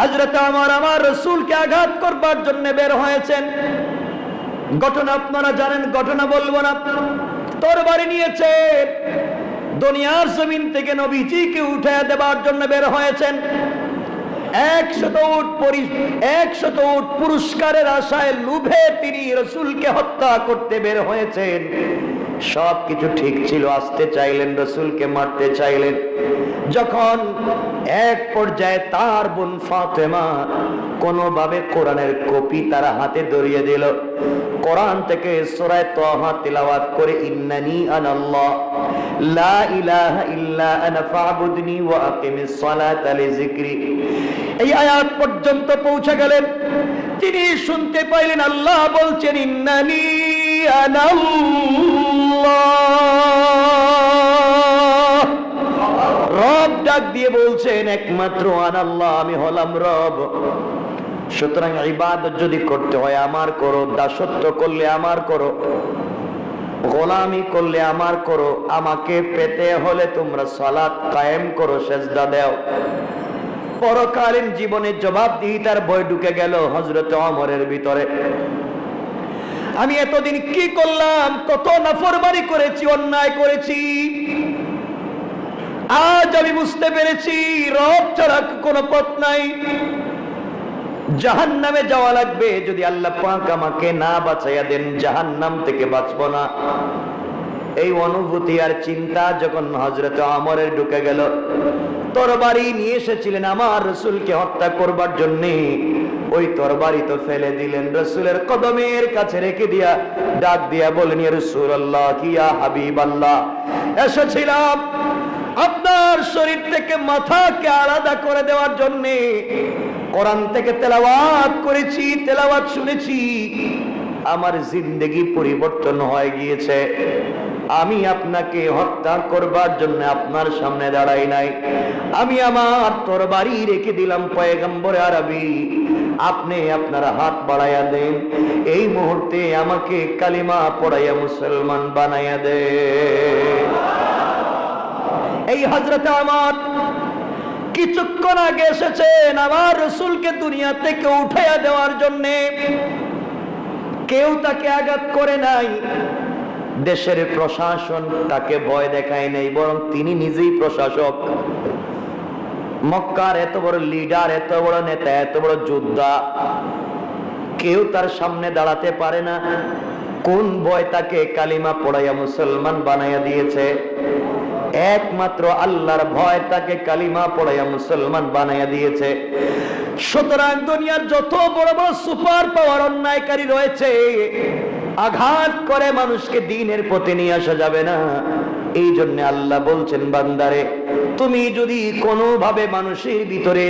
হযরত ওমর আমার রাসূলকে আঘাত করবার জন্য বের হয়েছেন। ঘটনা আপনারা জানেন, ঘটনা বলবো না। তরবারি নিয়েছে, দুনিয়ার জমিন থেকে নবীজিকে উঠায় দেবার জন্য বের হয়েছেন। 100 উট পুরস্কারের আশায় লোভে তিনি রাসূলকে হত্যা করতে বের হয়েছেন। সবকিছু ঠিক ছিল, আসতে চাইলেন, রাসূলকে মারতে চাইলেন। যখন এক পর্যায়ে তার বোন ফাতেমা কোনোভাবে কোরআনের কপি তার হাতে ধরিয়ে দিল, কোরআন থেকে সূরা তাহা তিলাওয়াত করে ইন্নানি আনাল্লাহ লা ইলাহা ইল্লা আনা ফা'বুদনি ওয়া আকিমিস সালাতা লিযিকরি, এই আয়াত পর্যন্ত পৌঁছে গেলেন। তিনি শুনতে পাইলেন আল্লাহ বলছেন ইন্নানি আনাল্লাহ। রব ডাক দিয়ে বলছেন একমাত্র আনাল্লাহ, আমি হলাম রব। সুতরাং ইবাদত যদি করতে হয় আমার করো, দাসত্ব করলে আমার করো, গোলামি করলে আমার করো, আমাকে পেতে হলে তোমরা সালাত কায়েম করো, সেজদা দাও। পরকালীন জীবনে জবাবদিহিতার ভয় ঢুকে গেল হযরত ওমরের ভিতরে। আমি এতদিন কি করলাম, কত নাফরমানি করেছি, অন্যায় করেছি। আজ আমি বুঝতে পেরেছি রব ছাড়া কোনো পথ নাই, জাহান্নামে যাওয়া লাগবে। যদি আল্লাহ পাক আমাকে না বাঁচাইয়া দেন, জাহান্নাম থেকে বাঁচবো না। এই অনুভূতি আর চিন্তা যখন হযরত ওমরের ঢুকে গেল, তরবারি নিয়ে এসেছিলেন আমার রাসূলকে হত্যা করবার জন্য, ওই তরবারি তো ফেলে দিলেন, রাসূলের কদমের কাছে রেখে দিয়া ডাক দিয়া বলেন ইয়া রাসূলুল্লাহ, ইয়া হাবিবাল্লাহ, এসেছিলাম আপনার শরীর থেকে মাথাকে আলাদা করে দেওয়ার জন্য। কোরআন থেকে তেলাওয়াত করেছি, তেলাওয়াত শুনেছি, আমার জিন্দেগি পরিবর্তন হয়ে গিয়েছে। আমি আপনাকে হত্যা করবার জন্য আপনার সামনে দাঁড়াই নাই, আমি আমার তরবারি রেখে দিলাম পয়গম্বর আরবি, আপনি আপনার হাত বাড়াইয়া দেন, এই মুহূর্তে আমাকে কালিমা পড়াইয়া মুসলমান বানাইয়া দেন। এই হযরত ওমর কিছুক্ষণ আগে এসেছেন আমার রাসূলকে দুনিয়া থেকে উঠাইয়া দেওয়ার জন্য। কেউ তাকে আঘাত করে নাই, দেশের প্রশাসন তাকে ভয় দেখায় নাই, বরং তিনি নিজেই প্রশাসক। মক্কার এত বড় লিডার, এত বড় নেতা, এত বড় যোদ্ধা, কেউ তার সামনে দাঁড়াতে পারে না। কোন ভয় তাকে কালিমা পড়াইয়া মুসলমান বানাইয়া দিয়েছে? একমাত্র আল্লাহর ভয় তাকে কালিমা পড়াইয়া মুসলমান বানাইয়া দিয়েছে। সুতরাং দুনিয়ার যত বড় বড় সুপার পাওয়ার অন্যায়কারী রয়েছে, আঘাত করে মানুষকে দ্বীনের পথে নিয়ে আসা যাবে না। এই জন্য আল্লাহ বলছেন বান্দারে, তুমি যদি কোনোভাবে মানুষের ভিতরে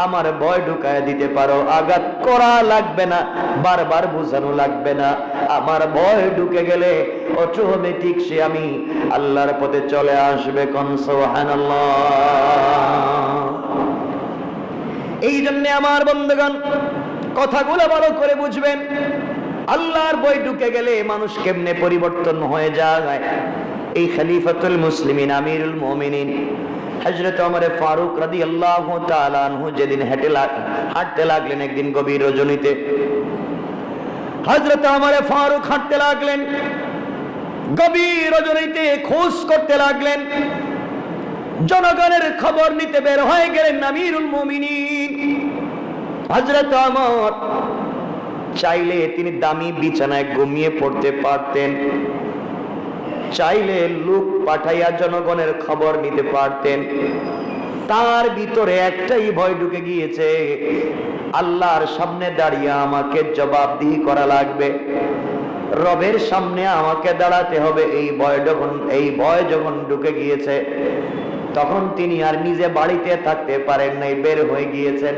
আমার ভয় ঢুকায় দিতে পারো, আঘাত করা লাগবে না, বারবার বোঝানো লাগবে না। আমার ভয় ঢুকে গেলে অটোমেটিক সে আমি আল্লাহর পথে চলে আসবে। কোন সুবহানাল্লাহ। এই জন্য আমার বন্ধুগণ কথাগুলো ভালো করে বুঝবেন। আল্লাহর ভয় ঢুকে গেলে মানুষ কেমনে পরিবর্তন হয়ে যায়। এই খলিফাতুল মুসলিমিন আমিরুল মুমিনিন হযরত ওমর ফারুক রাদিয়াল্লাহু তাআলা আনহু যেদিন হাঁটতে লাগলেন, একদিন গভীর রজনীতে হযরত ওমর ফারুক হাঁটতে লাগলেন, গভীর রজনীতে খোঁজ করতে লাগলেন, জনগণের খবর নিতে বের হয়ে গেলেন আমিরুল মুমিনিন হযরত ওমর। চাইলে তিনি দামি বিছানায় ঘুমিয়ে পড়তে পারতেন, চাইলে লোক পাঠাইয়া জনগণের খবর নিতে পারতেন। তার ভিতরে একটাই ভয় ঢুকে গিয়েছে, আল্লাহর সামনে দাঁড়িয়ে আমাকে জবাবদিহি করা লাগবে, রবের সামনে আমাকে দাঁড়াতে হবে। এই ভয় যখন ঢুকে গিয়েছে, তখন তিনি আর নিজে বাড়িতে থাকতে পারেন নাই, বের হয়ে গিয়েছেন।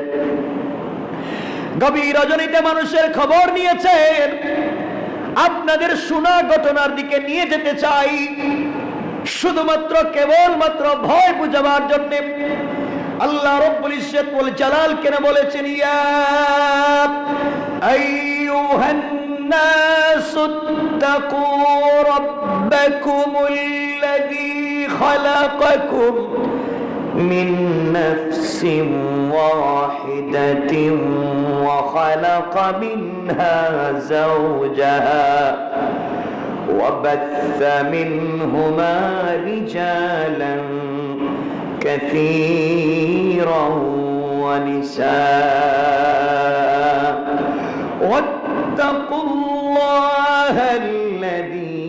গভীর রজনীতে মানুষের খবর নিয়েছেন। আপনাদের শোনা ঘটনার দিকে নিয়ে যেতে চাই, শুধুমাত্র কেবলমাত্র ভয় বুঝাবার জন্য। আল্লাহ রাব্বুল ইজ্জত ওয়াল জালাল কেন বলেছেন ইয়া আইয়ুহান নাসুত্তাকু রাব্বাকুমুল্লাযী খালাকাকুম من نفس واحدة وخلق منها زوجها وبث منهما رجالا كثيرا ونساء واتقوا الله الذي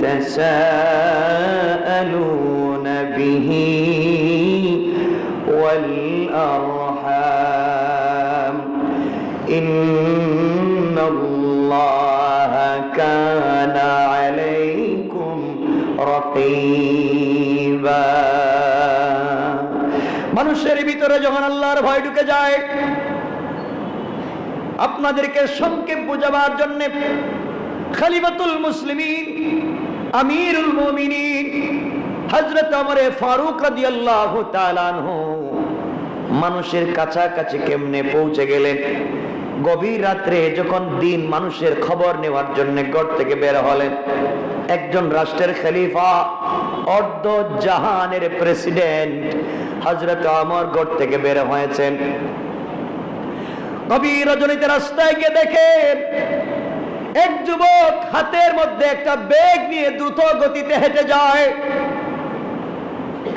تساءلون به والأرحام إن الله كان عليكم رقيبا মানুষের ভিতরে যখন আল্লাহর ভয় ঢুকে যায়, আপনাদেরকে সংক্ষেপ বোঝাবার জন্য খলিফাতুল মুসলিমিন আমিরুল মুমিনিন হযরত ওমর ফারুক রাদিয়াল্লাহু তাআলা আনহু মানুষের কাছাকাছি কেমনে পৌঁছে গেলেন। গভীর রাত্রে যখন দিন মানুষের খবর নেওয়ার জন্য ঘর থেকে বের হলেন, একজন রাষ্ট্রের খলিফা, অর্ধ জাহানের প্রেসিডেন্ট হযরত ওমর ঘর থেকে বের হয়েছেন। গভীর রজনীতে রাস্তায় গিয়ে দেখেন এক যুবক হাতের মধ্যে একটা ব্যাগ নিয়ে দ্রুত গতিতে হেঁটে যায়।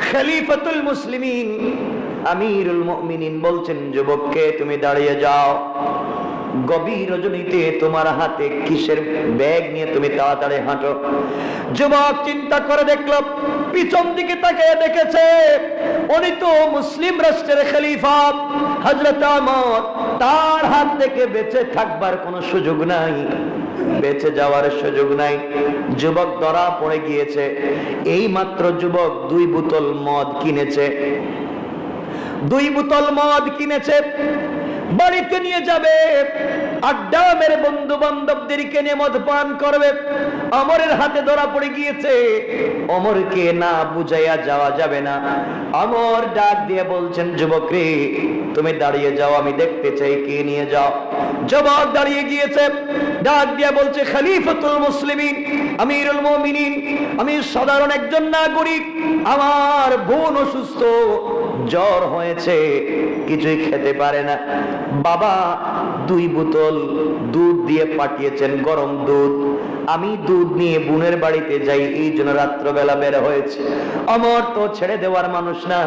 খলিফাতুল মুসলিমিন আমিরুল মুমিনিন বলছেন, যুবককে তুমি দাঁড়িয়ে যাও, গভীর রজনীতে তোমার হাতে কিসের ব্যাগ নিয়ে তুমি তাড়াতাড়ি হাঁটো। যুবক চিন্তা করে দেখলো, পিছন দিকে তাকিয়ে দেখেছে উনি তো মুসলিম রাষ্ট্রের খলিফা হযরত ওমর, তার হাত থেকে বেঁচে থাকবার কোনো সুযোগ নাই, বেঁচে যাওয়ার সুযোগ নাই। যুবক ধরা পড়ে গিয়েছে। এই মাত্র যুবক 2 বোতল মদ কিনেছে, 2 বোতল মদ কিনেছে, বাড়িতে নিয়ে যাবে, আড্ডা মেরে বন্ধু বান্ধবদেরকে নিয়ে মদ পান করবে। ওমরের হাতে ধরা পড়ে গিয়েছে। ওমরকে না বুঝাইয়া যাওয়া যাবে না। ওমর ডাক দিয়ে বলছেন, যুবক রে তুমি দাঁড়িয়ে যাও, আমি দেখতে চাই কে নিয়ে যাও। যুবক দাঁড়িয়ে গিয়েছে, ডাক দিয়ে বলছে, খলিফাতুল মুসলিমিন আমিরুল মুমিনিন, আমি সাধারণ একজন নাগরিক, আমার বোন অসুস্থ, জ্বর হয়েছে, কিছুই খেতে পারে না। বাবা 2 বোতল দুধ দিয়ে পাঠিয়েছেন, গরম দুধ, আমি দুধ নিয়ে বোনের বাড়িতে যাই, এই জন্য রাত্রবেলা বের হয়েছে। ওমর তো ছেড়ে দেওয়ার মানুষ না,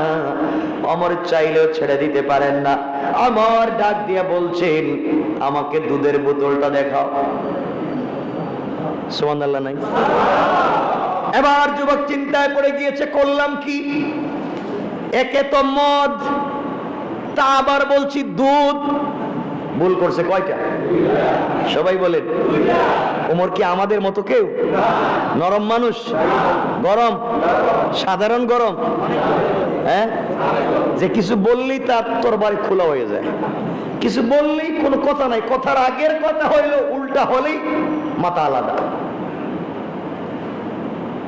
ওমর চাইলেও ছেড়ে দিতে পারেন না। ওমর ডাক দিয়ে বলছেন, আমাকে দুধের বোতলটা দেখাও। সুবহানাল্লাহ নাই? এবার যুবক চিন্তায় পড়ে গিয়েছে, করলাম কি? একে তো মদ, তা আবার বলছি দুধ, ভুল করছে কয়টা? সবাই বলেন। ওমর কি আমাদের মতো কেউ? নরম মানুষ? গরম? সাধারণ গরম? হ্যাঁ, যে কিছু বললেই তার তরবারি খোলা হয়ে যায়, কিছু বললেই কোনো কথা নাই, কথার আগের কথা হইলো উল্টা হলেই মাথা আলাদা।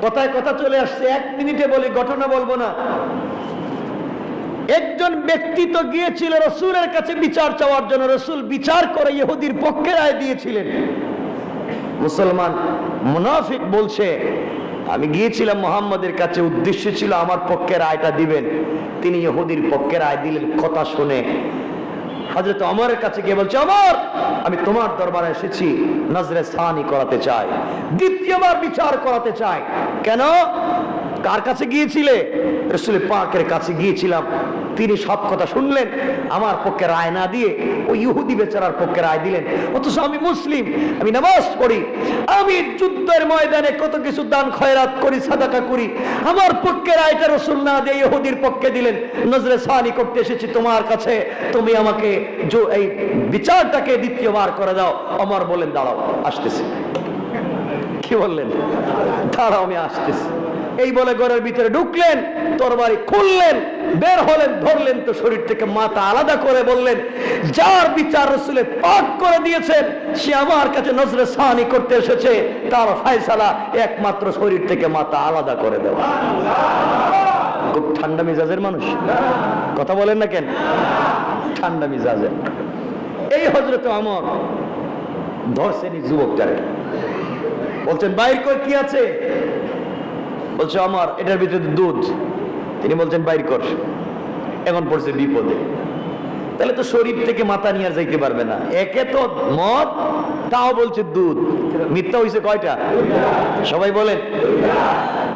কথায় কথা চলে আসছে, 1 মিনিটে বলি, ঘটনা বলবো না। একজন ব্যক্তি তো গিয়েছিল রাসূলের কাছে বিচার চাওয়ার জন্য, রাসূল বিচার করে ইহুদির পক্ষে রায় দিয়েছিলেন। মুসলমান মুনাফিক বলছে, আমি গিয়েছিলাম মুহাম্মদের কাছে, উদ্দেশ্য ছিল আমার পক্ষে রায়টা দিবেন, তিনি ইহুদির পক্ষে রায় দিলেন। কথা শুনে হযরত ওমরের কাছে গিয়ে বলছে, ওমর আমি তোমার দরবারে এসেছি, নজরে সানি করাতে চাই, দ্বিতীয়বার বিচার করাতে চাই। কেন? কার কাছে গিয়েছিলে? রাসূল পাকের কাছে গিয়েছিলাম, তিনি সব কথা শুনলেন, আমার পক্ষে রায় না দিয়ে ওই ইহুদি বেচারার পক্ষে রায় দিলেন। অথচ আমি মুসলিম, আমি নামাজ পড়ি, আমি যুদ্ধের ময়দানে কত কিছু দান খয়রাত করি, সাদাকা করি, আমার পক্ষে রায়টা রাসূল না দিয়ে ইহুদির পক্ষে দিলেন। নজরে সানি করতে এসেছি তোমার কাছে, তুমি আমাকে এই বিচারটাকে দ্বিতীয়বার করে দাও। ওমর বলেন, দাঁড়াও, আসতেছি। কি বললেন? দাঁড়াও, আমি আসতেছি। এই বলে ঘরের ভিতরে ঢুকলেন, তরবারি খুললেন, বের হলেন, ধরলেন তো শরীর থেকে মাথা আলাদা করে বললেন, যার বিচার রাসূলে পাক করে দিয়েছেন, সে আমার কাছে নজরে সানি করতে এসেছে, তার ফয়সালা একমাত্র শরীর থেকে মাথা আলাদা করে দেওয়া। খুব ঠান্ডা মিজাজের মানুষ, কথা বলেন না কেন? ঠান্ডা মিজাজের। এই হযরত ওমর ধরছেন এই যুবকটারে, বলছেন, বাইর কর, কি আছে? বলছে, ওমর এটার ভিতরে দুধ। তিনি বলছেন, বাইর কর। এখন পড়ছে বিপদে। তাহলে তো শরীর থেকে মাথা নিয়ে আর যাইতে পারবে না। একে তো মদ, তাও বলছে দুধ। মিথ্যা হইছে কয়টা? সবাই বলেন।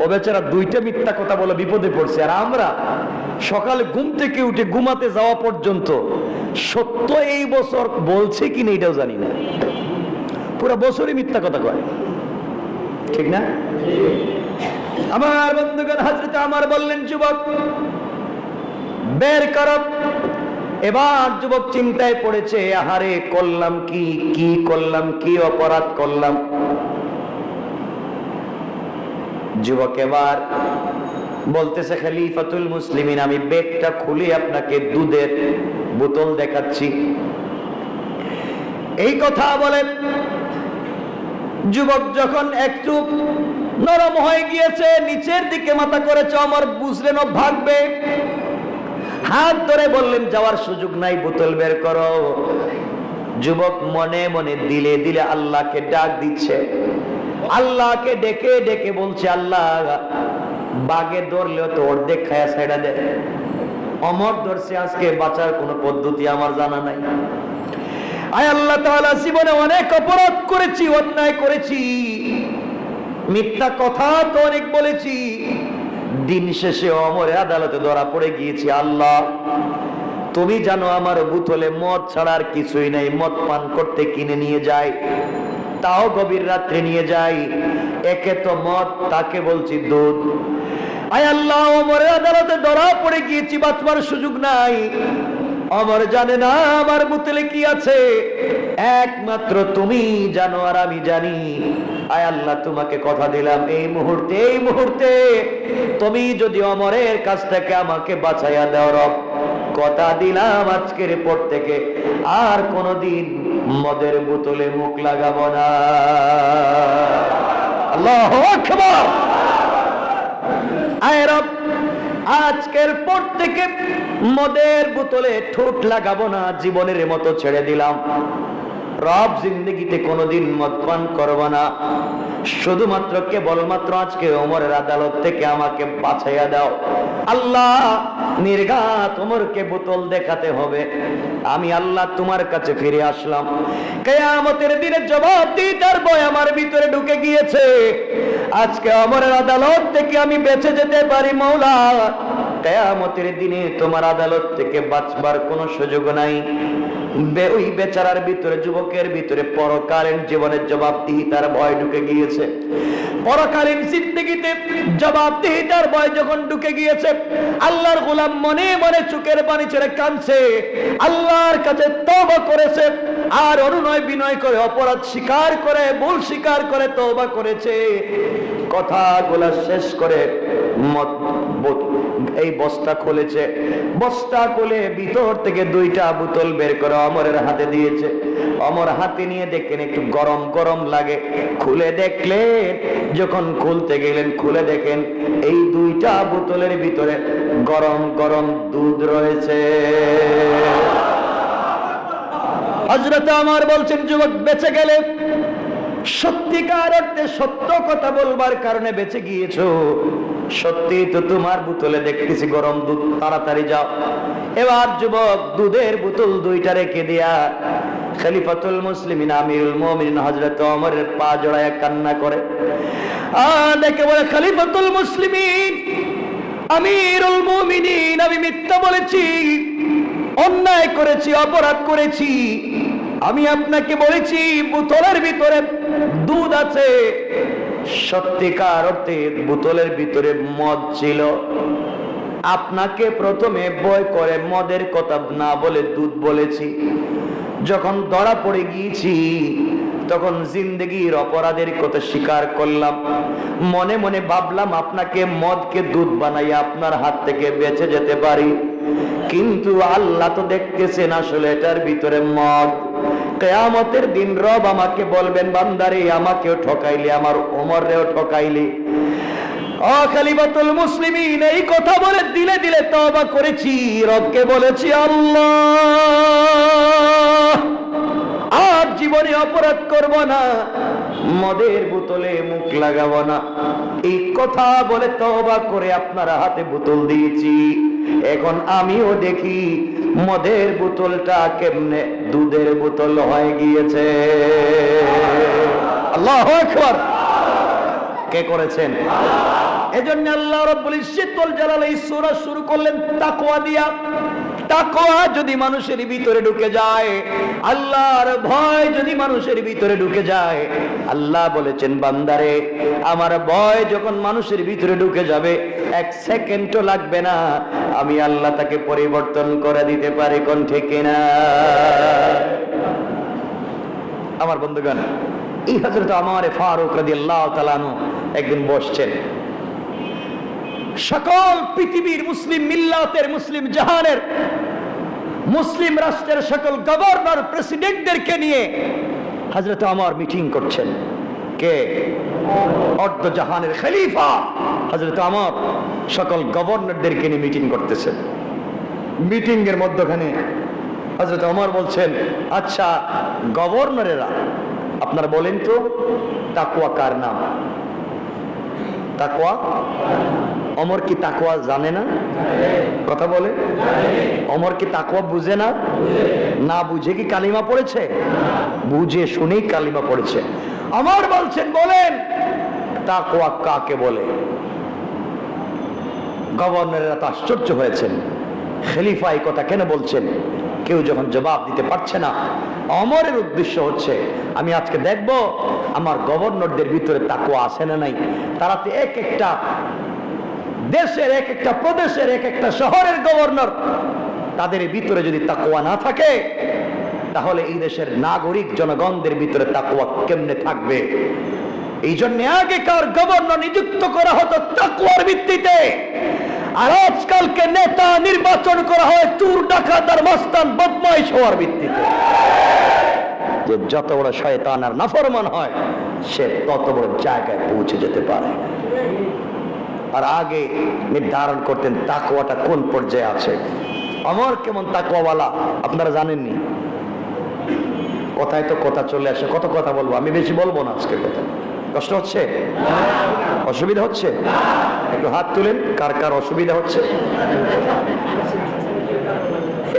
ও বেচারা দুইটা মিথ্যা কথা বলে বিপদে পড়ছে, আর আমরা সকালে ঘুম থেকে উঠে ঘুমাতে যাওয়া পর্যন্ত সত্য এই বছর বলছে কিনা এটাও জানি না, পুরো বছরই মিথ্যা কথা কয়, ঠিক না? আমার বন্ধুগণ, হযরত আমার বললেন, যুবক বের কর। এবার যুবক চিন্তায় পড়েছে, আহারে করলাম কি, কি করলাম, কি অপরাধ করলাম। যুবক এবার বলতেছে, খলিফাতুল মুসলিমিন, আমি ব্যাগটা খুলে আপনাকে দুধের বোতল দেখাচ্ছি। এই কথা বলে যুবক যখন একটু নরম হয়ে গিয়েছে, নিচের দিকে মাথা করেছে, আমার বুঝলেন ও ভাগবে, হাত ধরে বললেন, যাওয়ার সুযোগ নাই, বোতল বের করো। যুবক মনে মনে দিলে দিলে আল্লাহকে ডাক দিচ্ছে, আল্লাহকে ডেকে ডেকে বলছে, আল্লাহ বাগে ধরলেও তো অর্ধেক খায়া ছাইড়া দেয়, অমর ধরছে, আজকে বাঁচার কোনো পদ্ধতি আমার জানা নাই। আয় আল্লাহ তাআলা, জীবনে অনেক অপরাধ করেছি, অন্যায় করেছি, মিথ্যা কথা তো অনেক বলেছি, দিন শেষে অমরের আদালতে ধরা পড়ে গিয়েছি। আল্লাহ তুমি জানো আমার বোতলে মদ ছাড়া আর কিছুই নাই, মদ পান করতে কিনে নিয়ে যাই, তাও গভীর রাত্রে নিয়ে যাই, একে তো মদ, তাকে বলছি দুধ। আয় আল্লাহ, অমরের আদালতে ধরা পড়ে গিয়েছি, বাঁচবার সুযোগ নাই, অমর জানে না আমার বোতলে কি আছে, একমাত্র তুমি জানো আর আমি জানি। আয় আল্লাহ, তোমাকে কথা দিলাম, এই মুহূর্তে তুমি যদি অমরের কাছ থেকে আমাকে বাঁচাইয়া দাও রব, কথা দিলাম আজকের পর থেকে আর কোনদিন মদের বোতলে মুখ লাগাবো না। আল্লাহু আকবার। আয় রব, আজকের পর থেকে মদের বোতলে ঠোঁট লাগাবো না, জীবনের মতো ছেড়ে দিলাম রব, জিন্দগিতে কোনোদিন মদ পান করবো না, শুধুমাত্র কেবলমাত্র আজকে ওমরের আদালত থেকে আমাকে বাঁচাইয়া দাও। আল্লাহ, নির্ঘাত ওমরকে বোতল দেখাতে হবে, আমি আল্লাহ তোমার কাছে ফিরে আসলাম। কিয়ামতের দিনে জবাবদিহিতার ভয় আমার ভিতরে ঢুকে গিয়েছে, আজকে ওমরের আদালত থেকে আমি বেঁচে যেতে পারি মাওলা, কিয়ামতের দিনে তোমার আদালত থেকে বাঁচবার কোনো সুযোগ নাই। ওই বেচারার ভিতরে, যুবকের ভিতরে পরকালীন জীবনের জবাবদিহিতার ভয় ঢুকে গিয়েছে। পরকালীন জিন্দেগিতে জবাবদিহিতার ভয় যখন ঢুকে গিয়েছে, আল্লাহর গোলাম মনে মনে চোখের পানি ছেড়ে কাঁদছে, আল্লাহর কাছে তওবা করেছে, আর অনুনয় বিনয় করে, অপরাধ স্বীকার করে, ভুল স্বীকার করে তওবা করেছে। কথাগুলা শেষ করে এই বস্তা খুলেছে, বস্তা খুলে ভিতর থেকে দুইটা বোতল বের করে অমরের হাতে দিয়েছে। অমর হাতে নিয়ে দেখেন একটু গরম গরম লাগে, খুলে দেখলেন, যখন খুলতে গেলেন খুলে দেখেন এই দুইটা বোতলের ভিতরে গরম গরম দুধ রয়েছে। হযরত ওমর বলছেন, যুবক বেঁচে গেলে সত্যিকার অর্থে সত্য কথা বলবার কারণে বেঁচে গিয়েছো, সত্যি তো তোমার বোতলে দেখতেছি গরম দুধ, তাড়াতাড়ি যাও। এবার যুবক দুধের বোতল দুইটা রেখে দিয়া খলিফাতুল মুসলিমিন আমিরুল মুমিনিন হযরত ওমরের পা জড়ায় কান্না করে, আর দেখে বলে, খলিফাতুল মুসলিমিন আমিরুল মুমিনিন, আমি মিথ্যা বলেছি, অন্যায় করেছি, অপরাধ করেছি, আমি আপনাকে বলেছি বোতলের ভিতরে দুধ আছে, সত্যিকার অর্থে বোতলের ভিতরে মদ ছিল। আপনাকে প্রথমে ভয় করে মদের কথা না বলে দুধ বলেছি, যখন ধরা পড়ে গিয়েছি তখন জিন্দেগির অপরাধের কথা স্বীকার করলাম, মনে মনে ভাবলাম আপনাকে মদকে দুধ বানাইয়া আপনার হাত থেকে বেঁচে যেতে পারি, কিন্তু আল্লাহ তো দেখতেছেন আসলে এটার ভিতরে মদ। কিয়ামতের দিন রব আমাকে বলবেন, বান্দারে আমাকেও ঠকাইলি, আমার ওমরেও ঠকাইলি। ও খলিফাতুল মুসলিমিন, এই কথা বলে দিলে দিলে তওবা করেছি, রবকে বলেছি, আল্লাহ আর জীবনে অপরাধ করব না, মদের বোতলে মুখ লাগাবো না। এই কথা বলে তওবা করে আপনার হাতে বোতল দিয়েছি। এখন আমিও দেখি মদের বোতলটা কেমনে দুধের বোতল হয়ে গিয়েছে। আল্লাহু আকবার। কে করেছেন? এজন্য আল্লাহ রাব্বুল ইজ্জতুল জালাল এই সূরা শুরু করলেন তাকওয়া দিয়া। তাকওয়া যদি মানুষের ভিতরে ঢুকে যায়, আল্লাহর ভয় যদি মানুষের ভিতরে ঢুকে যায়, আল্লাহ বলেছেন বান্দারে আমার ভয় যখন মানুষের ভিতরে ঢুকে যাবে এক সেকেন্ডও লাগবে না, আমি আল্লাহ তাকে পরিবর্তন করে দিতে পারি। কোন ঠিক না? আমার বন্ধুগণ, এই হযরত ওমর ফারুক রাদিয়াল্লাহু তাআলা আনহু একদিন বসছেন, সকল পৃথিবীর মুসলিম মিল্লাতের, মুসলিম জাহানের, মুসলিম রাষ্ট্রের সকল গভর্নর প্রেসিডেন্টদেরকে নিয়ে হযরত ওমর মিটিং করছেন। কে? অর্ধ জাহানের খলিফা হযরত ওমর সকল গভর্নরদেরকে নিয়ে মিটিং করতেছেন। মিটিং এর মধ্যখানে হযরত ওমর বলছেন, আচ্ছা গভর্নরেরা আপনারা বলেন তো তাকওয়া কার নাম? তাকওয়া? ওমর কি তাকওয়া জানে না? কথা বলে। ওমর কি তাকওয়া বুঝে না? না বুঝে কি কালিমা পড়েছে? বুঝে শুনেই কালিমা পড়েছে। ওমর বলছেন বলেন তাকওয়া কাকে বলে? গভর্নরেরা তো আশ্চর্য হয়েছেন, খলিফা এই কথা কেন বলছেন? কেউ যখন জবাব দিতে পারছে না, ওমরের উদ্দেশ্য হচ্ছে আমি আজকে দেখব আমার গভর্নরদের ভিতরে তাকওয়া আছে না নাই। তারা তো এক একটা দেশের, এক একটা প্রদেশের, এক একটা শহরের গভর্নর, তাদের ভিতরে যদি তাকওয়া না থাকে তাহলে এই দেশের নাগরিক জনগণদের ভিতরে তাকওয়া কেমনে থাকবে? এই জন্য আগেকার গভর্নর নিযুক্ত করা হতো তাকওয়ার ভিত্তিতে, আর আজকালকে নেতা নির্বাচন করা হয় চোর ডাকাত আর মস্তান বদমাইশ হওয়ার ভিত্তিতে। যে যত বড় শয়তান আর নাফরমান হয় সে তত বড় জায়গায় পৌঁছে যেতে পারে। আর আগে নির্ধারণ করতেন তাকওয়াটা কোন পর্যায়ে আছে। ওমর কেমন তাকওয়াওয়ালা আপনারা জানেননি। কথায় তো কথা চলে আসে, কত কথা বলবো, আমি বেশি বলবো না আজকে। কথা কষ্ট হচ্ছে? অসুবিধা হচ্ছে? একটু হাত তুলেন কার কার অসুবিধা হচ্ছে।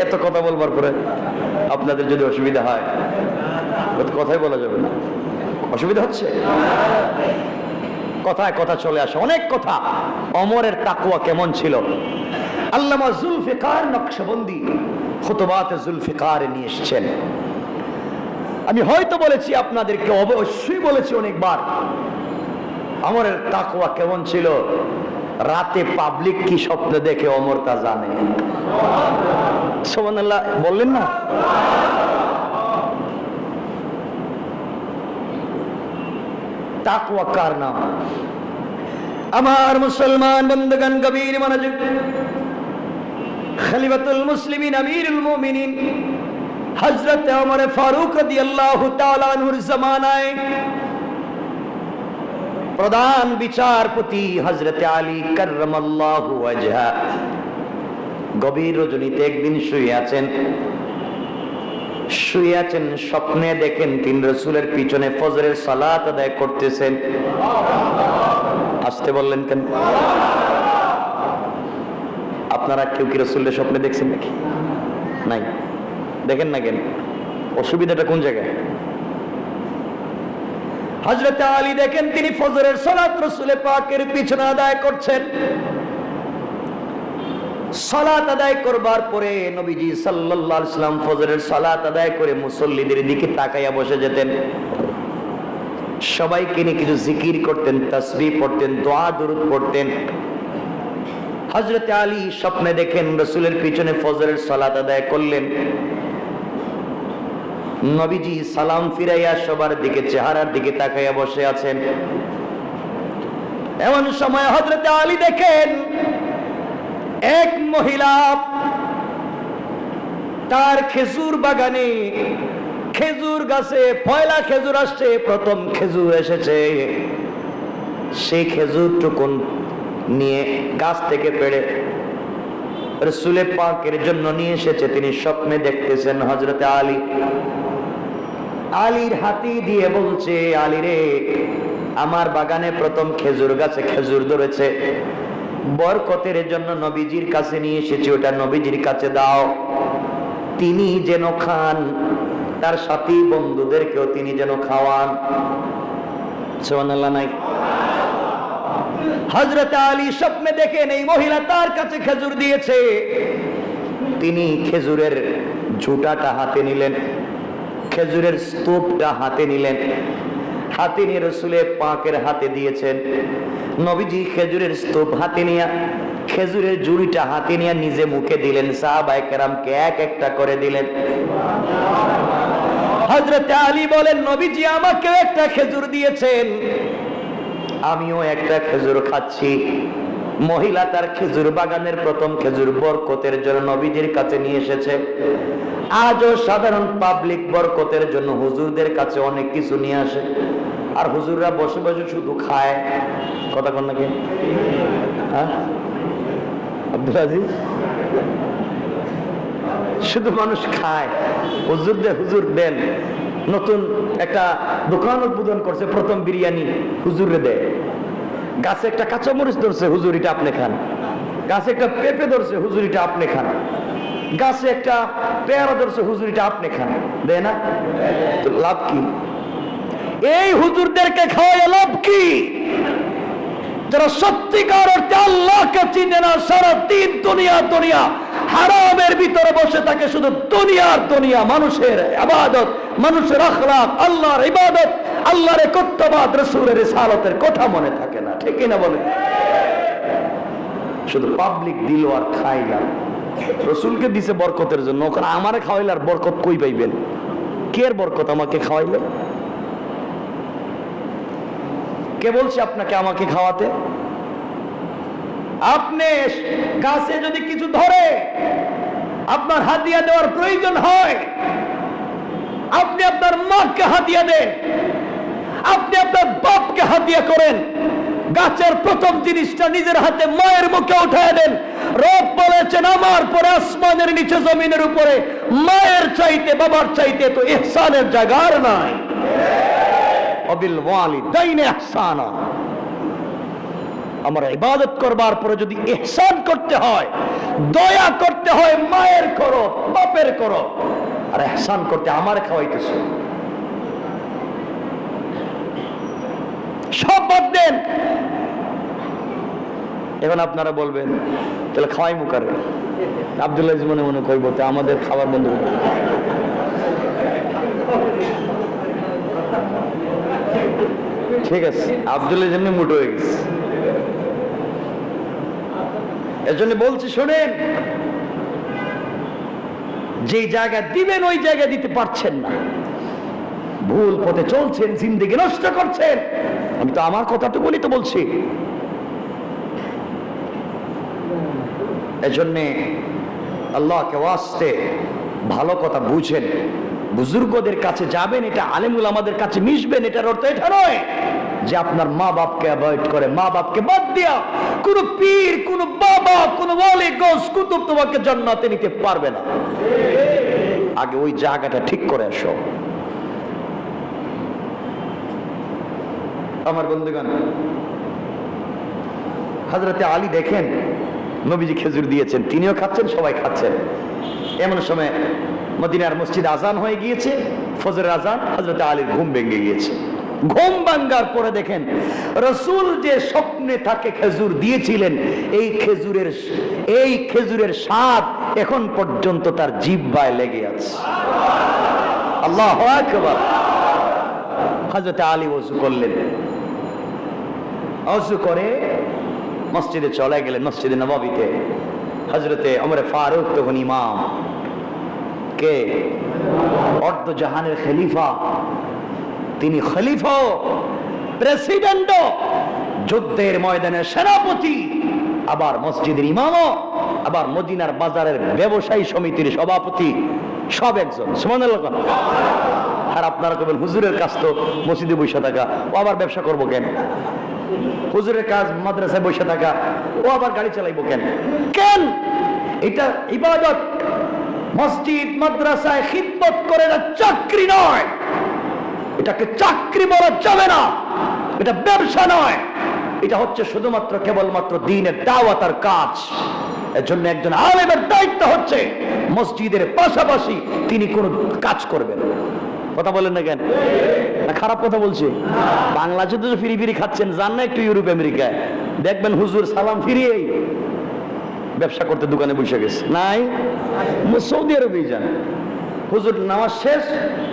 এত কথা বলবার পরে আপনাদের যদি অসুবিধা হয় কথাই বলা যাবে না। অসুবিধা হচ্ছে? কথায় কথা চলে আসে, অনেক কথা। ওমরের তাকওয়া কেমন ছিল? আল্লামা জুলফিকার নকশবন্দি খুতবাতে জুলফিকারে নিয়ে এসেছেন। আমি হয়তো বলেছি আপনাদেরকে, অবশ্যই বলেছি অনেকবার, ওমরের তাকওয়া কেমন ছিল। রাতে পাবলিক কি স্বপ্ন দেখে ওমর তা জানে। সুবহানাল্লাহ বললেন না? তাকওয়া কার নাম? আমার মুসলমান বন্ধুগণ গভীর মনোযোগ। খলিফাতুল মুসলিমিন আমিরুল মুমিনিন হযরত ওমর ফারুক রাদিয়াল্লাহু তাআলা আনহুর জামানায় প্রধান বিচারপতি হযরত আলী কাররামাল্লাহু ওয়াজহা গভীর রজনীতে একদিন শুয়ে আছেন। স্বপ্নে দেখেন তিনি রাসূলের পিছনে ফজরের সালাত আদায় করতেছেন। আসতে বললেন কেন? আপনারা কেউ কি রাসূলের স্বপ্নে দেখছেন নাকি? নাই। দেখেন না কেন? অসুবিধাটা কোন জায়গায়? হযরত আলী দেখেন তিনি ফজরের সালাত রাসূল পাকের পিছনে আদায় করছেন। সালাত আদায় করবার পরে নবীজি সাল্লাল্লাহু আলাইহি সাল্লাম ফজরের সালাত আদায় করে মুসল্লিদের দিকে তাকাইয়া বসে যেতেন। সবাইকে নিয়ে কিছু জিকির করতেন, তাসবিহ পড়তেন, দোয়া দরুদ পড়তেন। হযরত আলী স্বপ্নে দেখেন রাসূলের পিছনে ফজরের সালাত আদায় করলেন। নবীজি সালাম ফিরাইয়া সবার দিকে চেহারার দিকে তাকাইয়া বসে আছেন। এমন সময় হযরত আলী দেখেন এক মহিলা তার খেজুর বাগানে, খেজুর গাছে পয়লা খেজুর আসছে, প্রথম খেজুর এসেছে, সেই খেজুরটুকুন নিয়ে গাছ থেকে পেড়ে রাসূল পাকের জন্য নিয়ে এসেছে। তিনি স্বপ্নে দেখতেছেন হযরত আলী। আলীর হাতে দিয়ে বলছে, আলী রে, আমার বাগানে প্রথম খেজুর গাছে খেজুর ধরেছে, বরকতের জন্য নবীজির কাছে নিয়ে এসেছি, ওটা নবীজির কাছে দাও, তিনি যেন খান, তার সাথী বন্ধুদেরকেও তিনি যেন খাওয়ান। সুবহানাল্লাহ নাই? হযরত আলী স্বপ্নে দেখেন এই মহিলা তার কাছে খেজুর দিয়েছে, তিনি খেজুরের ঝুঁটাটা হাতে নিলেন, খেজুরের স্তূপটা হাতে নিলেন, হাতে নিয়ে রাসূলের পাকের হাতে দিয়েছেন। নবীজি খেজুরের স্তূপ হাতে নিয়ে খেজুরের ঝুড়িটা হাতে নিয়ে নিজে মুখে দিলেন, সাহাবায়ে কেরামকে এক একটা করে দিলেন। হযরত আলী বলেন, নবীজি আমাকে একটা খেজুর দিয়েছেন, আমিও একটা খেজুর খাচ্ছি। মহিলা তার খেজুর বাগানের প্রথম খেজুর বরকতের জন্য নবীজির কাছে নিয়ে এসেছে। আজও সাধারণ পাবলিক বরকতের জন্য হুজুরদের কাছে অনেক কিছু নিয়ে আসে, আর হুজুররা বসে বসে শুধু খায়। কথা কন নাকি? হ্যাঁ আব্দুল আজিজ, শুধু মানুষ খায়, হুজুর দেন। নতুন একটা দোকান উদ্বোধন করছে, প্রথম বিরিয়ানি হুজুরে দেয়। গাছে একটা কাঁচামরিচ ধরছে, হুজুরিটা আপনি খান। গাছে একটা পেঁপে ধরছে, হুজুরিটা আপনি খান। গাছে একটা পেয়ারা ধরছে, হুজুরিটা আপনি খান। দেয় না? তো লাভ কি? এই হুজুরদেরকে খাওয়ায় লাভ কি? যারা সত্যিকার অর্থে আল্লাহকে চিনে না, সারা দিন দুনিয়া হারামের ভিতরে বসে থাকে, শুধু দুনিয়া, মানুষের ইবাদত, মানুষের আখলাক, আল্লাহর ইবাদত, আল্লাহর একত্ববাদ, রাসূলের রিসালাতের কথা মনে থাকে না। ঠিক না বলে? শুধু পাবলিক দিল আর খাইলাম। রাসূলকে দিছে বরকতের জন্য, ওখানে আমারে খাওয়াইলে আর বরকত কই পাইবেন? কে বরকত আমাকে খাওয়াইলে? কে বলছে আপনাকে আমাকে খাওয়াতে? আপনি গাছে যদি কিছু ধরে আপনার হাদিয়া দেওয়ার প্রয়োজন হয়, আপনি আপনার মাকে হাদিয়া দেন, আপনি আপনার বাপকে হাদিয়া করেন। গাছের প্রথম জিনিসটা নিজের হাতে মায়ের মুখে উঠায় দেন। রব বলেছেন, আমার পরে আসমানের নিচে জমিনের উপরে মায়ের চাইতে বাবার চাইতে তো ইহসানের জায়গা আর নাই। অবিল ওয়ালিদাইনি ইহসানা। আমার ইবাদত করবার পরে যদি ইহসান করতে হয়, দয়া করতে হয়, মায়ের করো, বাপের করো, আর ইহসান করতে আমার খাওয়াইতেছো। সব বাদ দেন। এখন আপনারা বলবেন তাহলে খাওয়াই মুকারে। আব্দুল্লাহ মনে মনে কইব আমাদের খাবার বন্ধ করে। ঠিক আছে, আব্দুল্লাহ যেমনি মুটো হয়ে গেছে। এজন্য বলছি, শোনেন, যে জায়গা দিবেন ওই জায়গা দিতে পারছেন না, ভুল পথে চলছেন, জিন্দেগি নষ্ট করছেন। আমি তো আমার কথাটা বলি তো বলছি। এজন্য আল্লাহকে ওয়াস্তে ভালো কথা বুঝেন, বুজুর্গদের কাছে যাবেন, এটা আলেমুল আমাদের কাছে মিশবেন, এটার অর্থ এটা নয় যে আপনার মা বাপকে অ্যাভয়েড করে, মা বাপকে বাদ দিয়া কোন পীর, কোন বাবা, কোন ওয়ালি, গৌস, কুতুব তোমাকে জান্নাতে নিতে পারবে না। আগে ওই জায়গাটা ঠিক করে আসো। আমার বন্ধুগণ, হযরতে আলী দেখেন নবীজি খেজুর দিয়েছেন, তিনিও খাচ্ছেন, সবাই খাচ্ছেন। এমন সময় মদিনার মসজিদে আজান হয়ে গিয়েছে, ফজরের আজান। হযরতে আলীর ঘুম ভেঙে গিয়েছে। ঘুম ভাঙ্গার পরে দেখেন রাসূল যে স্বপ্নে তাকে খেজুর দিয়েছিলেন, এই খেজুরের স্বাদ এখন পর্যন্ত তার জিহ্বায় লেগে আছে। আল্লাহু আকবার। হযরতে আলী ওযু করলেন, ওযু করে মসজিদে চলে গেলেন, মসজিদে নববীতে। হযরতে ওমর ফারুক তখন ইমাম, কে অর্ধ জাহানের খলিফা, তিনি খলিফা, প্রেসিডেন্ট, যুদ্ধের ময়দানে সেনাপতি, আবার মসজিদের ইমামও, আবার মদিনার বাজারের ব্যবসায়ী সমিতির সভাপতি, সব একজন। সুবহানাল্লাহ। আর আপনারা কবেন হুজুরের কাজ তো মসজিদে বসে থাকা, ও আবার ব্যবসা করবো কেন? হুজুরের কাজ মাদ্রাসায় বসে থাকা, ও আবার গাড়ি চালাইবো কেন? কেন? এটা ইবাদত। মসজিদ মাদ্রাসায় খিদমত করে না, চাকরি নয়। এটাকে চাকরি বলা যাবে না, এটা ব্যবসা নয়। এটা হচ্ছে শুধুমাত্র কেবলমাত্র দ্বীনের দাওয়াত আর কাজ। এর জন্য একজন আলেমের দায়িত্ব হচ্ছে মসজিদের পাশাপাশি তিনি কোনো কাজ করবেন। কথা বলেন না কেন? না খারাপ কথা বলছে? বাংলাদেশে তো ফিরি ফিরি খাচ্ছেন, যান না একটু ইউরোপ আমেরিকায়, দেখবেন হুজুর সালাম ফিরিয়েই ব্যবসা করতে দোকানে বসে গেছে। নাই, সৌদি আরবেই যান, হুজুর নামাজ শেষ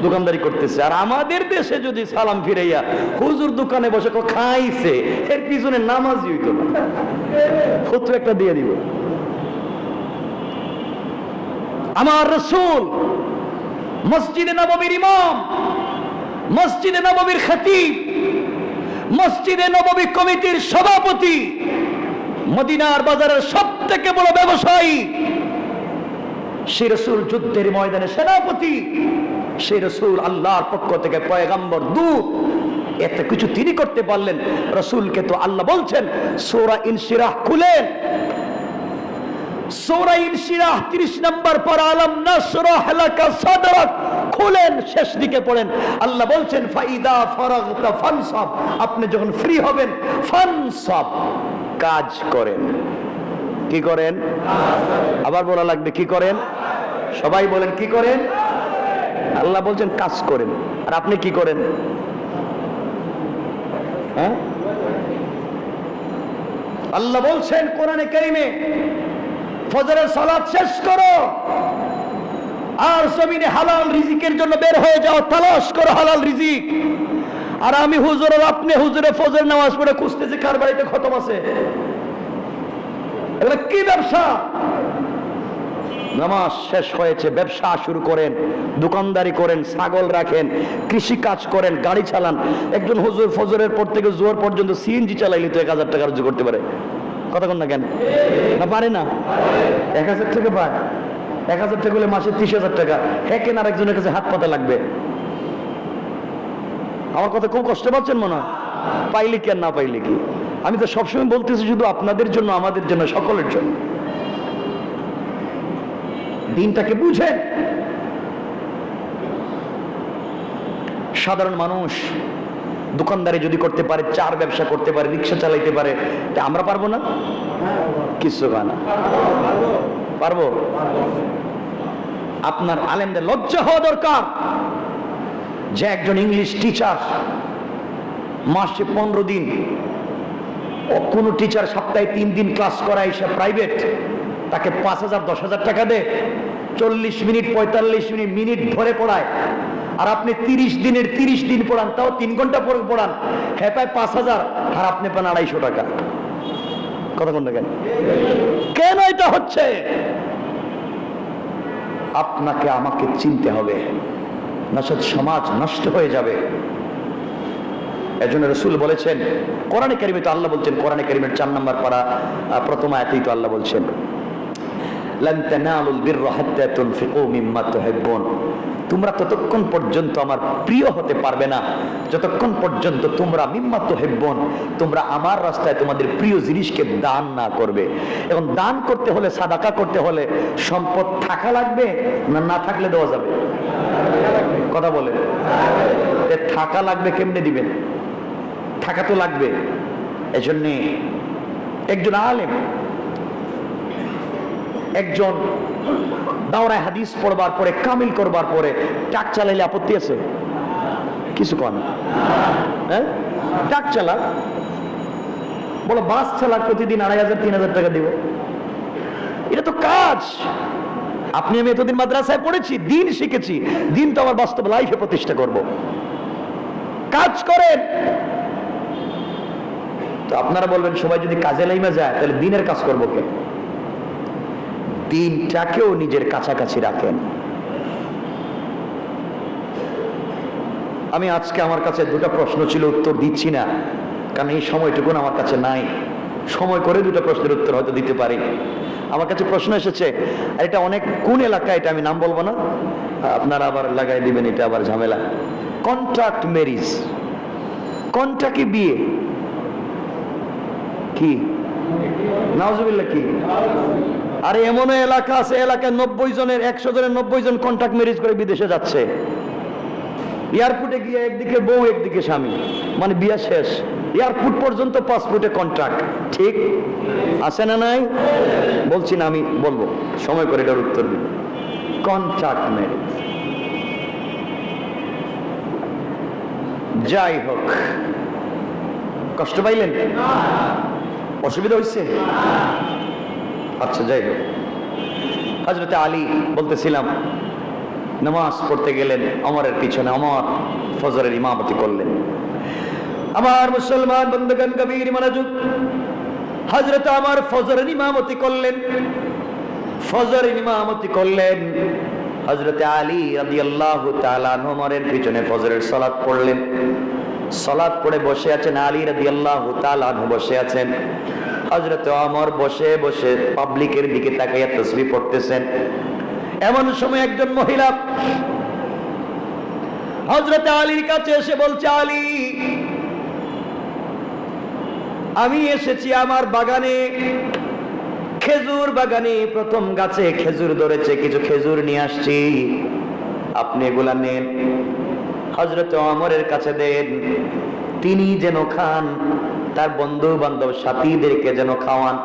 দোকানদারি করতেছে। আর আমাদের দেশে যদি সালাম ফিরাইয়া হুজুর দোকানে বসে খাইছে, এর পিছনে নামাজই হইতো না, ফতোয়া একটা দিয়ে দিব। আমার রাসূল মসজিদে নববীর ইমাম, মসজিদে নববীর খতিব, মসজিদে নববী কমিটির সভাপতি, মদিনার বাজারের সবথেকে বড় ব্যবসায়ী, সেই রাসূল যুদ্ধের ময়দানে সেনাপতি, সেই রাসূল আল্লাহর পক্ষ থেকে পয়গম্বর দূত, এত কিছু তিনি করতে পারলেন। রাসূলকে তো আল্লাহ বলছেন সূরা ইনশিরাহ খুলেন, সূরা ইনশিরাহ 30 নম্বর পারা, আলাম নাশরাহ লাকা সাদরাক খুলেন, শেষ দিকে পড়েন। আল্লাহ বলছেন ফাইদা ফারাগতা ফানসাব, আপনি যখন ফ্রি হবেন ফানসাব, কাজ করেন। কি করেন? আবার বলা লাগবে, কি করেন? সবাই বলেন কি করেন? আল্লাহ বলছেন কাজ করেন। আর আপনি কি করেন? হ্যাঁ, আল্লাহ বলছেন কোরআনে কারীমে ফজরের সালাত শেষ করো আর জমিনে হালাল রিজিকের জন্য বের হয়ে যাও, তালাশ করো হালাল রিজিক। আর আমি হুজুর আর আপনি হুজুরে ফজর নামাজ পড়ে খুঁজতেছি কার বাড়িতে খতম আছে। এগুলো কি ব্যবসা? নামাজ শেষ হয়েছে, ব্যবসা শুরু করেন, দোকানদারি করেন, ছাগল রাখেন, কৃষি কাজ করেন, গাড়ি চালান। একজন হুজুর ফজরের পর থেকে জোহর পর্যন্ত সিএনজি চালাইলে তো 1000 টাকা রোজগার করতে পারে। কথা কন না কেন? না পারে না? 1000 টাকা পায়। 1000 টাকা হলে মাসে 30,000 টাকা। একেন আর একজনের কাছে হাত পাতা লাগবে। আমার কথা খুব কষ্ট পাচ্ছেন মনে হয়? পাইলে কি আর না পাইলে কি? আমি তো সবসময় বলতেছি শুধু আপনাদের জন্য, আমাদের জন্য, সকলের জন্য। দিনটাকে বুঝেন। সাধারণ মানুষ দোকানদারি যদি করতে পারে, চার ব্যবসা করতে পারে, রিক্সা চালাইতে পারে, তা আমরা পারবো না? কিছু না পারবো। আপনার আলেমদের লজ্জা হওয়া দরকার যে একজন ইংলিশ টিচার মাসে 15 দিন, ও কোন টিচার সপ্তাহে 3 দিন ক্লাস করায়, সে প্রাইভেট, তাকে 5,000 10,000 টাকা দেয়, 40 মিনিট 45 মিনিট ধরে পড়ায়। আর আপনি 30 দিনের 30 দিন পড়ান, তাও 3 ঘন্টা পরে পড়ান, হ্যাঁ পায় 5,000 আর আপনি পান 250 টাকা। কথা কোন কেন? কেন এটা হচ্ছে? আপনাকে আমাকে চিনতে হবে, নচেৎ সমাজ নষ্ট হয়ে যাবে। এজন্য রাসূল বলেছেন, কোরআনে কারীমে তো আল্লাহ বলছেন, কোরআনে কারীমের 4 নম্বর পারা প্রথম আয়াতেই তো আল্লাহ বলছেন লান তানালুল বিররা হাত্তা তুনফিকু মিম্মা তুহিব্বুন, তোমরা ততক্ষণ পর্যন্ত আমার প্রিয় হতে পারবে না যতক্ষণ পর্যন্ত তোমরা মিম্মা তুহিব্বুন, তোমরা আমার রাস্তায় তোমাদের প্রিয় জিনিসকে দান না করবে। এখন দান করতে হলে, সাদাকা করতে হলে সম্পদ থাকা লাগবে না না থাকলে দেওয়া যাবে? কথা বলেন। থাকা লাগবে, কেমনে দিবেন? থাকা তো লাগবে। এজন্য একজন আলেম, একজন দাওরায়ে হাদিস পড়বার পরে, কামিল করবার পরে ট্রাক চালাইলে আপত্তি আছে? কিছু কন? হ্যাঁ, ট্রাক চালাক, বলো বাস চালাক, প্রতিদিন 2,500 3,000 টাকা দিব, এটা তো কাজ। আপনি আমি এতদিন মাদ্রাসায় পড়েছি, দিন শিখেছি, দিন তো আমার বাস্তব লাইফে প্রতিষ্ঠা করব। কাজ করেন। তো আপনারা বলবেন সবাই যদি কাজে লাইমা যায় তাহলে দিনের কাজ করবো কে? দিনটাকেও নিজের কাছাকাছি রাখেন। আমি আজকে আমার কাছে 2টা প্রশ্ন ছিল, উত্তর দিচ্ছি না কারণ এই সময়টুকু আমার কাছে নাই। সময় করে 2টা প্রশ্নের উত্তর হয়তো দিতে পারি। আমার কাছে প্রশ্ন এসেছে, আর এটা অনেক কোন এলাকা, এটা আমি নাম বলবো না, আপনারা আবার লাগাই দিবেন, এটা আবার ঝামেলা। কন্ট্রাক্ট ম্যারেজ, কন্ট্রাক্টে বিয়ে কি? নাউজুবিল্লাহ কি? আরে এমন এলাকা আছে, এলাকায় 90 জনের 100 জনের 90 জন কন্ট্রাক্ট ম্যারেজ করে বিদেশে যাচ্ছে। এয়ারপোর্টে গিয়ে একদিকে বউ একদিকে স্বামী, মানে বিয়ে শেষ। এয়ারপোর্ট পর্যন্ত 5 ফুটে কন্ট্রাক্ট, ঠিক আছে না নাই? বলছি না, আমি বলবো, সময় করে এটার উত্তর দিন। Contract marriage. যাই হোক, কষ্ট পাইলেন? অসুবিধা হয়েছে? আচ্ছা, যাই হোক, হযরত আলী বলতেছিলাম, নামাজ পড়তে গেলেন, ওমরের পিছনে ওমর ফজরের ইমামতি করলেন। আমার মুসলমান বন্ধুগণ, কবির মনোযোগ, হযরত ওমর ফজরের ইমামতি করলেন। ফজরের ইমামতি করলেন হযরত আলী রাদিয়াল্লাহু তাআলা আনহু, ওমরের পিছনে ফজরের সালাত পড়লেন। সালাত পড়ে বসে আছেন আলী রাদিয়াল্লাহু তাআলা আনহু, বসে আছেন। হযরত ওমর বসে বসে পাবলিকের দিকে তাকাইয়া তাসবিহ পড়তেছেন। এমন সময় একজন মহিলা হযরত আলীর কাছে এসে বলছে, আলী, আমি এসেছি আমার বাগানে, খেজুর বাগানে প্রথম গাছে খেজুর ধরেছে, কিছু খেজুর নিয়ে আসছি, আপনি এগুলা নেন, হযরত ওমরের কাছে দেন, তিনি যেন খান, তার বন্ধু বান্ধব সাথীদেরকে যেন খাওয়ান।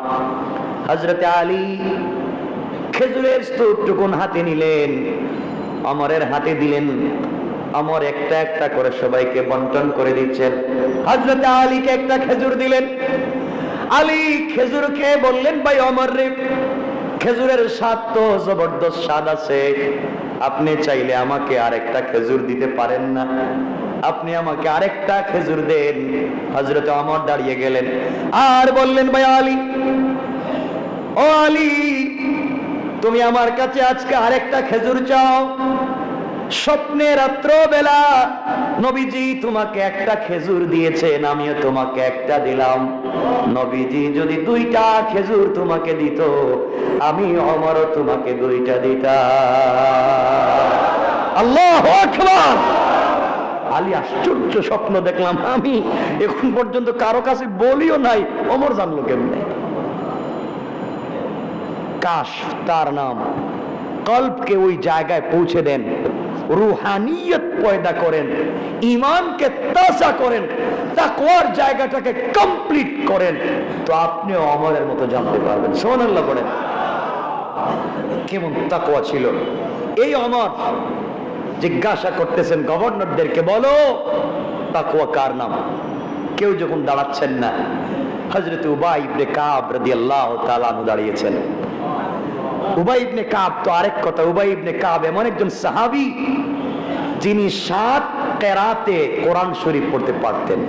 হযরত আলী খেজুরের স্তূপটুকুন হাতে নিলেন, ওমরের হাতে দিলেন। ওমর একটা একটা করে সবাইকে বন্টন করে দিচ্ছেন। হযরত আলীকে একটা খেজুর দিলেন। আলী খেজুর খেয়ে বললেন, ভাই ওমর রে, খেজুরের স্বাদ তো জবরদস্ত স্বাদ আছে, আপনি চাইলে আমাকে আরেকটা খেজুর দিতে পারেন না? আপনি আমাকে আরেকটা খেজুর দেন। হযরত ওমর দাঁড়িয়ে গেলেন আর বললেন, ভাই আলী, ও আলী, তুমি আমার কাছে আজকে আরেকটা খেজুর চাও? স্বপ্নে রাত্র বেলা নবীজি তোমাকে একটা খেজুর দিয়েছেন, আমিও তোমাকে একটা দিলাম। নবীজি যদি 2টা খেজুর তোমাকে দিত, আমি ওমরও তোমাকে 2টা দিতাম। আল্লাহু আকবার। আলী আশ্চর্য স্বপ্ন দেখলাম আমি, এখন পর্যন্ত কারো কাছে বলিও নাই, ওমর জানলো কেমনে? কাশ তার নাম কলবকে ওই জায়গায় পৌঁছে দেন, রুহানিয়ত পয়দা করেন, ঈমানকে তাজা করেন, তাকওয়ার জায়গাটাকে কমপ্লিট করেন, তো আপনি ওমরের মতো জানতে পারবেন। সুবহানাল্লাহ বলেন। কেমন তাকওয়া ছিল এই ওমর! জিজ্ঞাসা করতেছেন গভর্নরদেরকে, বলো তাকওয়া কার নাম? কেউ যখন দাঁড়াচ্ছেন না, হযরত উবাই ইবনে কাব রাদিয়াল্লাহু তাআলা আনহু দাঁড়িয়েছেন। উবাই ইবনে কাব তো আরেক কথা, উবাই ইবনে কাব এমন একজন সাহাবী যিনি 7 কেরাতে কোরআন শরীফ পড়তে পারতেন,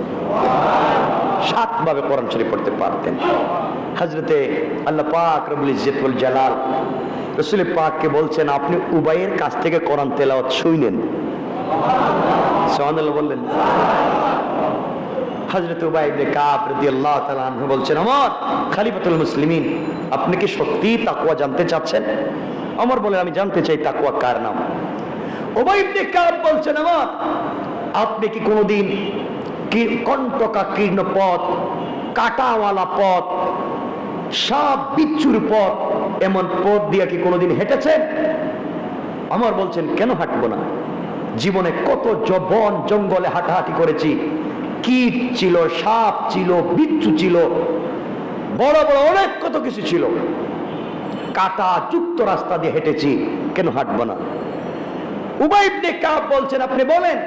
7 ভাবে কোরআন শরীফ পড়তে পারতেন। হযরতে আল্লাহ পাক রব্বুল ইজ্জত ওয়াল জালাল রাসূল পাককে বলছেন, আপনি উবাইয়ের কাছ থেকে কোরআন তেলাওয়াত শুনেন। সুবহানাল্লাহ বললেন। হযরত উবাই ইবনে কাব রাদিয়াল্লাহু তাআলা আনহু বলছেন, ওমর খলিফাতুল মুসলিমিন, আপনি কি সত্যি তাকওয়া জানতে চাচ্ছেন? ওমর বলেন, আমি জানতে চাই তাকওয়া কার নাম। উবাই ইবনে কাব বলছেন, ওমর, আপনি কি কোনোদিন কি কণ্টকাকীর্ণ পথ, কাঁটাওয়ালা পথ, সাপ বিচ্ছুর পথ, এমন পথ দিয়ে কি কোনোদিন হেঁটেছেন? ওমর বলছেন, কেন হাঁটবো না? জীবনে কত বন জঙ্গলে হাঁটাহাঁটি করেছি, কীট ছিল, সাপ ছিল, বিচ্ছু ছিল, বড় বড় অনেক কত কিছু ছিল, কাঁটা যুক্ত রাস্তা দিয়ে হেঁটেছি, কেন হাঁটবো না? উবাই ইবনে কাব বলছেন, আপনি বলেন,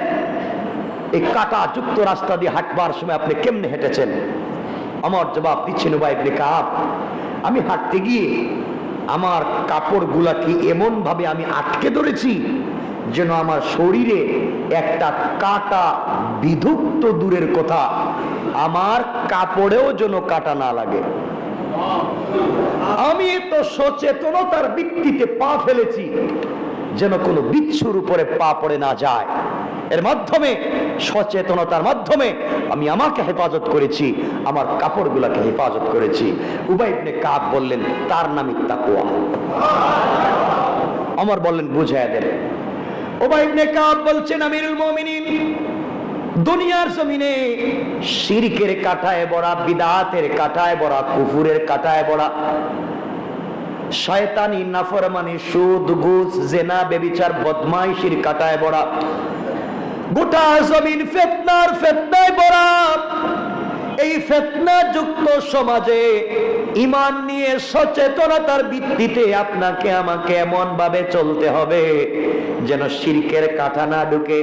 এই কাঁটা যুক্ত রাস্তা দিয়ে হাঁটবার সময় আপনি কেমনে হেঁটেছেন? আমার জবাব দিচ্ছেন উবাই ইবনে কাব, আমি হাঁটতে গিয়ে আমার কাপড়গুলাকে এমন ভাবে আমি আটকে ধরেছি যেন আমার শরীরে একটা কাঁটা বিধুক তো দূরের কথা, আমার কাপড়েও যেন কাঁটা না লাগে। আমি তো সচেতনতার ভিত্তিতে পা ফেলেছি যেন কোনো বিচ্ছুর উপরে পা পড়ে না যায়। এর মাধ্যমে, সচেতনতার মাধ্যমে আমি আমাকে হেফাজত করেছি, আমার কাপড়গুলাকে হেফাজত করেছি। উবাই ইবনে কাব বললেন, তার নামই তাকওয়া। ওমর বললেন, বুঝায়া দেন। উবাই ইবনে কাব বলছেন, আমিরুল মুমিনিন, দুনিয়ার জমিনে শিরকের কাঁটায় ভরা, বিদআতের কাঁটায় ভরা, কুফুরের কাঁটায় ভরা, শয়তানি, নাফরমানি, সুদ, ঘুষ, জিনা, ব্যভিচার, বদমাইশির কাঁটায় ভরা, গোটা জমিন ফিতনার ফিতনায় ভরা। এই ফিতনা যুক্ত সমাজে ঈমান নিয়ে সচেতনতার ভিত্তিতে আপনাকে আমাকে এমন ভাবে চলতে হবে যেন শিরকের কাঁটা না ঢুকে,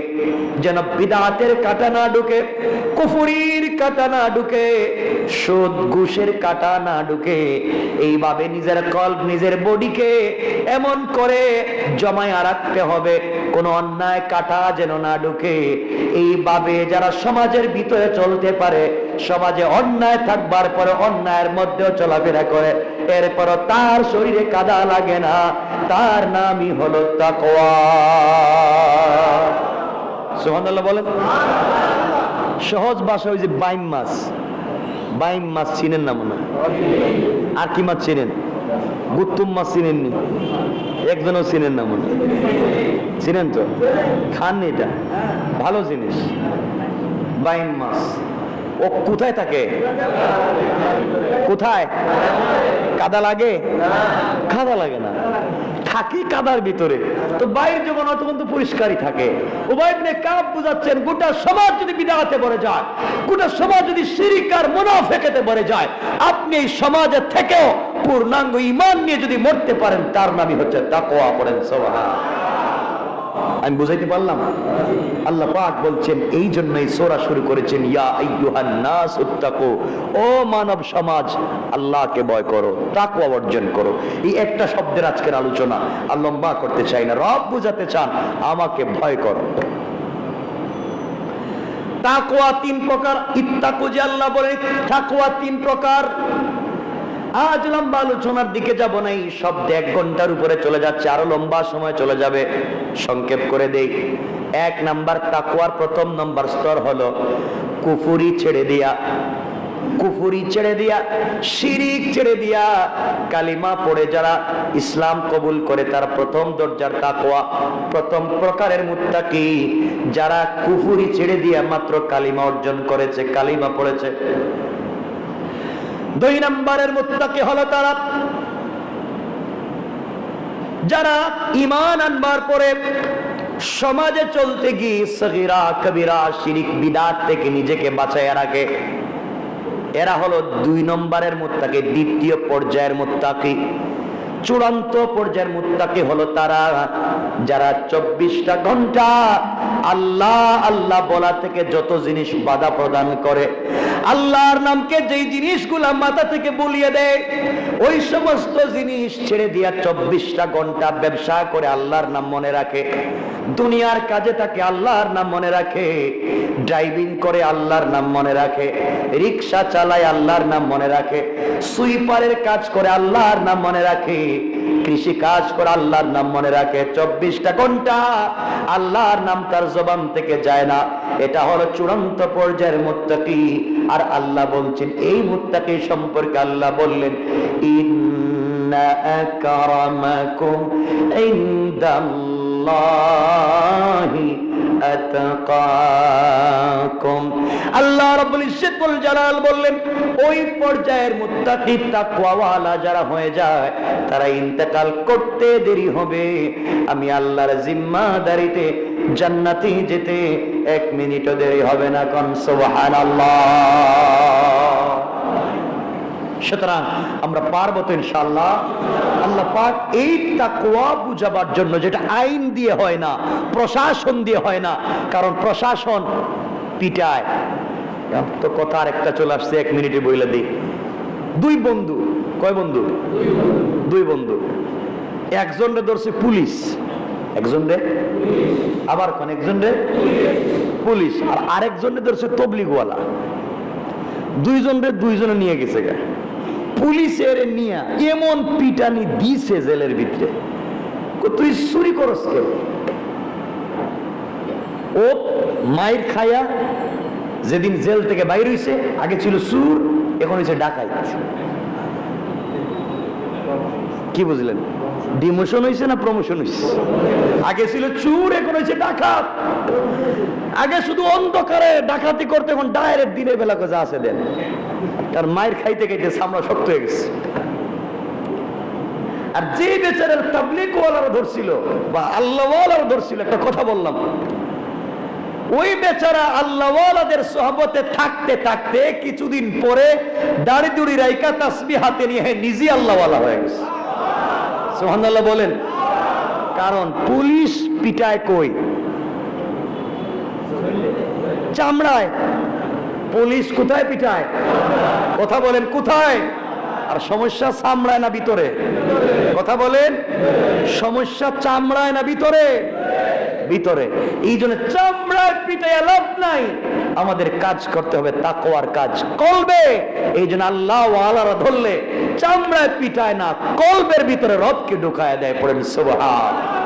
যেন বিদআতের কাঁটা না ঢুকে, কুফরির কাঁটা না ঢুকে, সুদ ঘুষের কাঁটা না ঢুকে। এইভাবে নিজের কল্প, নিজের বডিকে এমন করে জমায়া রাখতে হবে কোন অন্যায় কাঁটা যেন না ঢুকে। এইভাবে যারা সমাজের ভিতরে চলতে পারে, সমাজে অন্যায় থাকবার পরে অন্যায়ের মধ্যেও চলাফেরা করে, এরপরও তার শরীরে কাদা লাগে না, তার নামই হলো তাকওয়া। সুবহানাল্লাহ বলেন। সহজ ভাষা ওই যে বাইম মাছ, বাইম মাছ চিনেন না মনে? আর কি মাছ চিনেন? গুত্তুম মাছ চিনেননি? একজনও চিনেন না মনে? চিনেন তো? খাননি? এটা ভালো জিনিস, বাইম মাছ। ও কোথায় থাকে? কোথায়? কাদা লাগে? কাদা লাগে না, থাকি কাদার ভিতরে। তো বাইরে যখন তখন তো পরিষ্কারই থাকে। উবাই ইবনে কাব বুঝাচ্ছেন, গোটা সমাজ যদি বিদআতে ভরে যায়, গোটা সমাজ যদি শিরক আর মুনাফিকতে ভরে যায়, আপনি এই সমাজে থেকেও পূর্ণাঙ্গ ঈমান নিয়ে যদি মরতে পারেন, তার নামই হচ্ছে তাকওয়া। পড়েন সুবহানাল্লাহ। আমি বুঝাইতে পারলাম? আল্লাহ পাক বলছেন, এই জন্যই সূরা শুরু করেছেন, ইয়া আইয়ুহান নাস উত্তাকু, ও মানব সমাজ আল্লাহকে ভয় করো, তাকওয়া অর্জন করো। এই একটা শব্দের আজকের আলোচনা আর লম্বা করতে চাই না। রব বুঝাতে চান, আমাকে ভয় করো। তাকওয়া তিন প্রকার। ইত্তাকু যে আল্লাহ বলে, তাকওয়া তিন প্রকার। আজ লম্বা আলোচনার দিকে যাব না, এই শব্দ 1 ঘন্টার উপরে চলে যাচ্ছে, আরো লম্বা সময় চলে যাবে। সংক্ষেপ করে দেই। 1 নাম্বার তাকওয়ার প্রথম নাম্বার স্তর হলো কুফরি ছেড়ে দিয়া, কুফরি ছেড়ে দিয়া, শিরিক ছেড়ে দিয়া, কালিমা পড়ে যারা ইসলাম কবুল করে, তার প্রথম দরজার তাকওয়া, প্রথম প্রকারের মুত্তাকি যারা কুফরি ছেড়ে দিয়া মাত্র কালিমা অর্জন করেছে, কালিমা পড়েছে। 2 নম্বরের মুত্তাকি হলো তারা যারা ঈমান আনবার পরে সমাজে চলতে গিয়ে সগীরা কবিরা শিরক বিদআত থেকে নিজেকে বাঁচায় রাখে। এরা হলো 2 নম্বরের মুত্তাকি, দ্বিতীয় পর্যায়ের মুত্তাকি। চূড়ান্ত পর্যায়ের মুত্তাকি হলো তারা যারা 24টা ঘন্টা আল্লাহ আল্লাহ বলা থেকে যত জিনিস বাধা প্রদান করে, আল্লাহর নামকে যেই জিনিসগুলা মাথা থেকে বলিয়ে দেয়, ওই সমস্ত জিনিস ছেড়ে দিয়া 24টা ঘন্টা ব্যবসা করে আল্লাহর নাম মনে রাখে, দুনিয়ার কাজে তাকে আল্লাহর নাম মনে রাখে, ড্রাইভিং করে আল্লাহর নাম মনে রাখে, রিক্সা চালায় আল্লাহর নাম মনে রাখে, সুইপারের কাজ করে আল্লাহর নাম মনে রাখে, কৃষি কাজ করে আল্লাহর নাম মনে রাখে। 24টা ঘন্টা আল্লাহর নাম তার জবান থেকে যায় না। এটা হলো চূড়ান্ত পর্যায়ের মুত্তাকি। আর আল্লাহ বলছেন, এই মুত্তাকি সম্পর্কে আল্লাহ বললেন, ইন্না আকরামাকুম ইনদাল্লাহি আতাকাকুম। আল্লাহ রাব্বুল ইজ্জতুল জালাল বললেন, ওই পর্যায়ের মুত্তাকি তাকওয়াওয়ালা যারা হয়ে যায়, তারা ইন্তেকাল করতে দেরি হবে, আমি আল্লাহর জিম্মাদারিতে জান্নাতে যেতে 1 মিনিটও দেরি হবে না। কোন সুবহানাল্লাহ। সুতরাং আমরা পারবো তো ইনশাআল্লাহ। আল্লাহ পাক এই তাকওয়া বুঝাবার জন্য, যেটা আইন দিয়ে হয় না, প্রশাসন দিয়ে হয় না, কারণ প্রশাসন পিটায়। তো কথা আরেকটা চলে আসছে, 1 মিনিটে বইলা দিই। 2 বন্ধু, কয় বন্ধু? 2 বন্ধু। একজন রে ধরছে পুলিশ, একজন রে আবার কোন একজন রে পুলিশ, আর আরেকজন রে ধরছে তবলিগওয়ালা। 2 জন রে 2 জনে নিয়ে গেছে গা। পুলিশের নিয়ে এমন পিটানি দিছে জেলের ভিতরে, তুই চুরি করস কে? ও মাইর খায়া যেদিন জেল থেকে বাইর হইছে, আগে ছিল চুর, এখন হইছে ডাকাইত। কি বুঝলেন? ডিমোশন হইছে না প্রমোশন হইছে? আগে ছিল চুর, এখন হইছে ডাকাত। আগে শুধু অন্ধকারে ডাকাতি করতে, এখন ডাইরেক্ট দিনের বেলা যা আছে দেন। তার মায়ের খাইতে খাইতে চামড়া শক্ত হয়ে গেছে। আর যে বেচারের তাবলীগ ওয়ালারা ধরছিল বা আল্লাহ ওয়ালারা ধরছিল, একটা কথা বললাম, ওই বেচারা আল্লাহওয়ালাদের সোহবতে থাকতে থাকতে কিছুদিন পরে দাড়ি দুড়ি রাইকা তাসবিহ হাতে নিয়ে নিজে আল্লাহওয়ালা হয়ে গেছে। সুবহানাল্লাহ বলেন। কারণ পুলিশ পিটায় কই? চামড়ায়। পুলিশ কোথায় পিটায়? কথা বলেন কোথায়? আর সমস্যা চামড়ায় না ভিতরে? কথা বলেন, সমস্যা চামড়ায় না ভিতরে? ভিতরে। এই জন্য চামড়ায় পিটায় লাভ নাই, আমাদের কাজ করতে হবে তাকওয়ার কাজ, কলবে। এই জন্য আল্লাহ ওয়ালারা ধরলে চামড়ায় পিটায় না, কলবের ভিতরে রবকে ঢুকায় দেয়। পড়েন সুবহান।